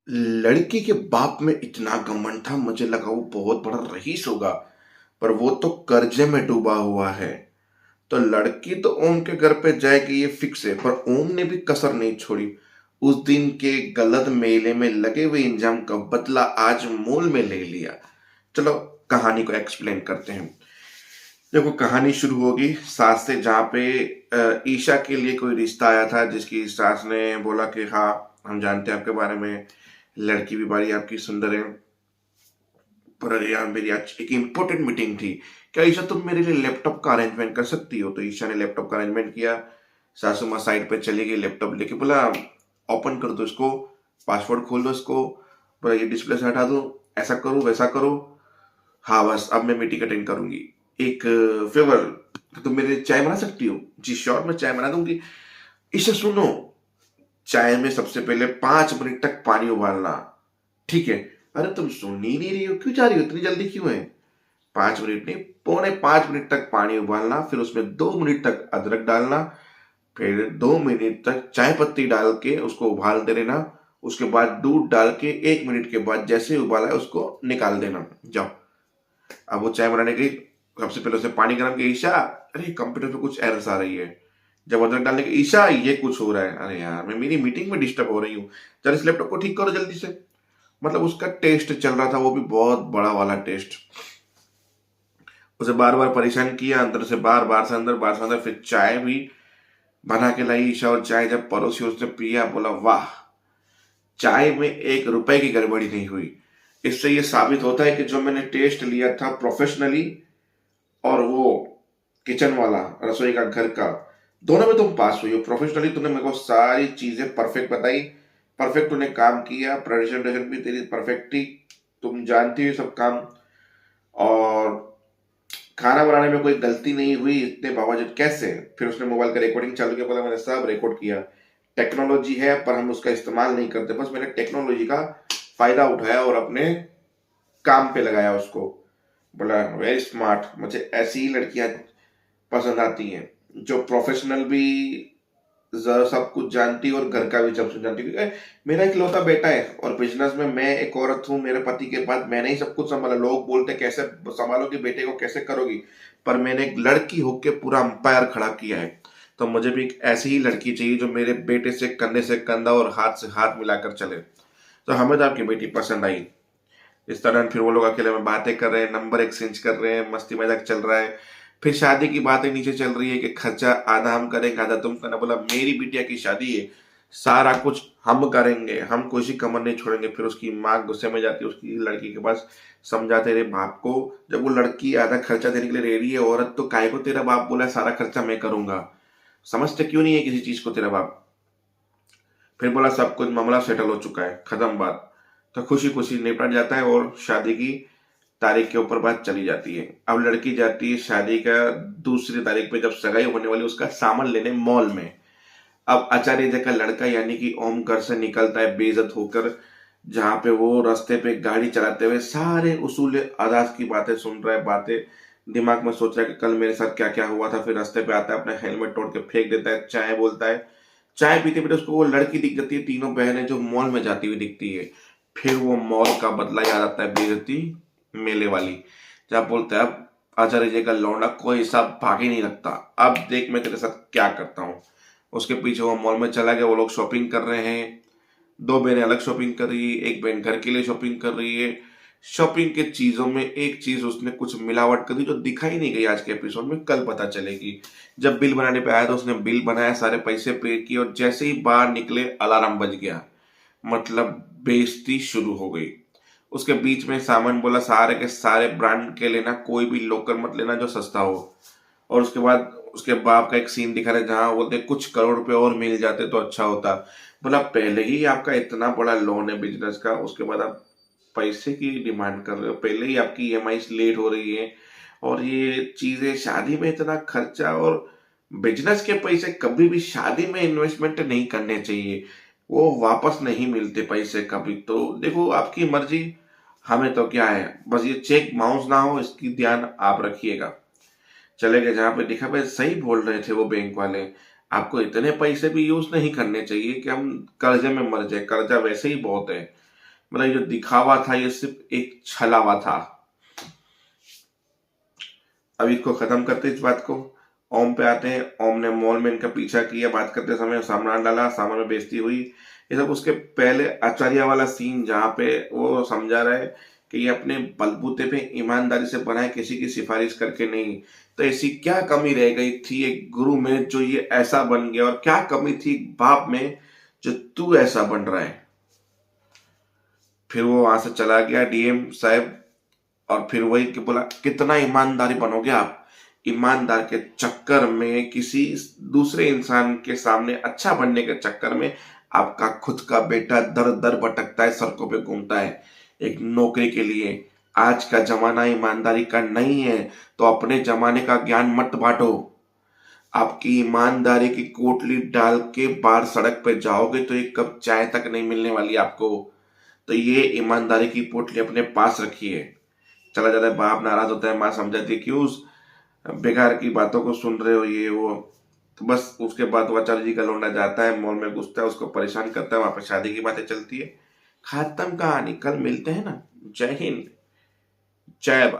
लड़की के बाप में इतना घमंड था, मुझे लगा वो बहुत बड़ा रईस होगा, पर वो तो कर्जे में डूबा हुआ है। तो लड़की तो ओम के घर पे जाएगी ये फिक्स है, पर ओम ने भी कसर नहीं छोड़ी। उस दिन के गलत मेले में लगे हुए इंजाम का बदला आज मोल में ले लिया। चलो कहानी को एक्सप्लेन करते हैं। देखो कहानी शुरू होगी सास से, जहाँ पे ईशा के लिए कोई रिश्ता आया था, जिसकी सास ने बोला कि हाँ, हम जानते हैं आपके बारे में, लड़की भी बड़ी आपकी सुंदर है, पर यार मेरी आज एक इम्पोर्टेंट मीटिंग थी, क्या ईशा तुम मेरे लिए लैपटॉप का अरेंजमेंट कर सकती हो? तो ईशा ने लैपटॉप का अरेंजमेंट किया। सासू माँ साइड पे चली गई, लैपटॉप लेके बोला ओपन कर दो इसको, पासवर्ड खोल दो इसको, बोला ये डिस्प्ले से हटा दो, ऐसा करो वैसा करो। हाँ बस अब मैं मीटिंग अटेंड करूंगी। एक फेवर, तो तुम मेरे लिए चाय बना सकती हो? जी श्योर, मैं चाय बना दूंगी। ईशा सुनो, चाय में सबसे पहले 5 मिनट तक पानी उबालना, ठीक है? अरे तुम सुन ही नहीं रही हो, क्यों जा रही हो, इतनी जल्दी क्यों है? 5 मिनट नहीं, 5.25 मिनट तक पानी उबालना, फिर उसमें 2 मिनट तक अदरक डालना, फिर 2 मिनट तक चाय पत्ती डाल के उसको उबाल दे देना। उसके बाद दूध डाल के 1 मिनट के बाद जैसे ही उबाला है उसको निकाल देना। जाओ। अब वो चाय बनाने गई, सबसे पहले उसे पानी गर्म किया। ईशा, अरे कंप्यूटर पे कुछ एरर्स आ रही है। जब अदरक डालने की, ईशा ये कुछ हो रहा है। अरे यार मैं मेरी मीटिंग में डिस्टर्ब हो रही हूँ, चल इस लैपटॉप को ठीक करो जल्दी से। मतलब उसका टेस्ट चल रहा था, वो भी बहुत बड़ा वाला टेस्ट। उसे बार बार परेशान किया, अंदर से बार बार से अंदर, बार से अंदर। फिर चाय भी बना के लाई ईशा, और चाय जब परोसी उसने पिया, बोला वाह, चाय में 1 रुपए की गड़बड़ी नहीं हुई। इससे ये साबित होता है कि जो मैंने टेस्ट लिया था प्रोफेशनली, और वो किचन वाला, रसोई का, घर का, दोनों में तुम पास हुई हो। प्रोफेशनली तुमने मेरे को सारी चीजें परफेक्ट बताई, परफेक्ट तूने काम किया, प्रेजेंटेशन भी तेरी परफेक्ट थी, तुम जानती हो सब काम। और खाना बनाने में कोई गलती नहीं हुई इतने बावजूद, कैसे? फिर उसने मोबाइल का रिकॉर्डिंग चालू किया, बोला मैंने सब रिकॉर्ड किया। टेक्नोलॉजी है पर हम उसका इस्तेमाल नहीं करते, बस मैंने टेक्नोलॉजी का फायदा उठाया और अपने काम पे लगाया उसको। बोला वेरी स्मार्ट, मुझे ऐसी ही लड़कियां पसंद आती हैं जो प्रोफेशनल भी सब कुछ जानती है और घर का भी सब कुछ जानती है, क्योंकि मेरा एक लौता बेटा है और बिजनेस में मैं एक औरत हूँ, मेरे पति के बाद मैंने ही सब कुछ संभाला। लोग बोलते कैसे संभालोगी बेटे को, कैसे करोगी, पर मैंने एक लड़की होके पूरा अंपायर खड़ा किया है। तो मुझे भी एक ऐसी ही लड़की चाहिए जो मेरे बेटे से कंधे से कंधा और हाथ से हाथ मिलाकर चले। तो हमें तो आपकी बेटी पसंद आई। इस तरह फिर वो लोग अकेले में बातें कर रहे हैं, नंबर एक्सचेंज कर रहे हैं, मस्ती मजाक चल रहा है। फिर शादी की बातें नीचे चल रही है कि खर्चा आधा हम करेंगे आधा तुम करना। बोला मेरी बिटिया की शादी है, सारा कुछ हम करेंगे, हम कोई सी कमर नहीं छोड़ेंगे। फिर उसकी माँ गुस्से में जाती है उसकी लड़की के पास, समझाते रहे बाप को, जब वो लड़की आधा खर्चा देने के लिए रेडी है औरत, तो काय को तेरा बाप बोला सारा खर्चा मैं करूंगा? समझते क्यों नहीं है किसी चीज को तेरा बाप? फिर बोला सब कुछ मामला सेटल हो चुका है, खत्म बात। तो खुशी खुशी निपट जाता है और शादी की तारीख के ऊपर बात चली जाती है। अब लड़की जाती है शादी का दूसरी तारीख पे, जब सगाई होने वाली उसका सामान लेने मॉल में। अब आचार्य जी का लड़का यानी कि ओम घर से निकलता है बेइज्जत होकर, जहां पे वो रास्ते पे गाड़ी चलाते हुए सारे उसूल अदाज की बातें सुन रहा है, बातें दिमाग में सोच रहा है कि कल मेरे साथ क्या क्या हुआ था। फिर रास्ते पे आता है, अपना हेलमेट तोड़ के फेंक देता है, चाय बोलता है। चाय पीते पीते उसको वो लड़की दिख जाती है, तीनों बहनें जो मॉल में जाती हुई दिखती है। फिर वो मॉल का बदला याद आता है, बेइज्जती मेले वाली, जब बोलता है अब आचार्य जी का लौंडा कोई हिसाब भागे नहीं लगता, अब देख मैं तेरे साथ क्या करता हूँ। उसके पीछे वो मॉल में चला गया, वो लोग शॉपिंग कर रहे हैं। दो बहनें अलग शॉपिंग कर रही है, एक बहन घर के लिए शॉपिंग कर रही है। शॉपिंग के चीजों में एक चीज उसने कुछ मिलावट कर दी जो दिखाई नहीं गई आज के एपिसोड में, कल पता चलेगी। जब बिल बनाने पे आया तो उसने बिल बनाया, सारे पैसे पे किए, और जैसे ही बाहर निकले अलार्म बज गया। मतलब बेइज्जती शुरू हो गई। उसके बीच में सामान बोला सारे के सारे ब्रांड के लेना, कोई भी लोकल मत लेना जो सस्ता हो। और उसके बाद उसके बाप का एक सीन दिखा रहे जहां बोलते कुछ करोड़ रुपए और मिल जाते तो अच्छा होता। बोला पहले ही आपका इतना बड़ा लोन है बिजनेस का, उसके बाद आप पैसे की डिमांड कर रहे हो, पहले ही आपकी ईएमआई लेट हो रही है, और ये चीजें, शादी में इतना खर्चा, और बिजनेस के पैसे कभी भी शादी में इन्वेस्टमेंट नहीं करने चाहिए, वो वापस नहीं मिलते पैसे कभी। तो देखो आपकी मर्जी, हमें तो क्या है, बस ये चेक बाउंस ना हो इसकी ध्यान आप रखिएगा। चले गए जहां पे दिखा, भाई सही बोल रहे थे वो बैंक वाले, आपको इतने पैसे भी यूज नहीं करने चाहिए कि हम कर्जे में मर जाए, कर्जा वैसे ही बहुत है। मतलब ये जो दिखावा था ये सिर्फ एक छलावा था। अब इसको खत्म करते इस बात को, ओम पे आते हैं। ओम ने मॉल में इनका पीछा किया, बात करते समय सामान डाला, सामान में बेइज्जती हुई, ये सब। उसके पहले आचार्य वाला सीन जहाँ पे वो समझा रहा है कि ये अपने बलबूते पे ईमानदारी से बनाए, किसी की सिफारिश करके नहीं। तो ऐसी क्या कमी रह गई थी एक गुरु में जो ये ऐसा बन गया, और क्या कमी थी एक बाप में जो तू ऐसा बन रहा है। फिर वो वहां से चला गया डीएम साहब, और फिर वही कि बोला कितना ईमानदारी बनोगे आप, ईमानदार के चक्कर में, किसी दूसरे इंसान के सामने अच्छा बनने के चक्कर में आपका खुद का बेटा दर दर भटकता है, सड़कों पे घूमता है एक नौकरी के लिए। आज का जमाना ईमानदारी का नहीं है, तो अपने जमाने का ज्ञान मत बांटो। आपकी ईमानदारी की कोटली डाल के बाहर सड़क पे जाओगे तो एक कप चाय तक नहीं मिलने वाली आपको। तो ये ईमानदारी की पोटली अपने पास रखिए। चला जाता है, बाप नाराज होता है, माँ समझाती है क्यों बेकार की बातों को सुन रहे हो ये वो। तो बस उसके बाद वो आचार्य जी का लौंडा जाता है, मॉल में घुसता है, उसको परेशान करता है, वहां पर शादी की बातें चलती है। खत्म कहानी, कल मिलते हैं ना। जय हिंद, जय भारत।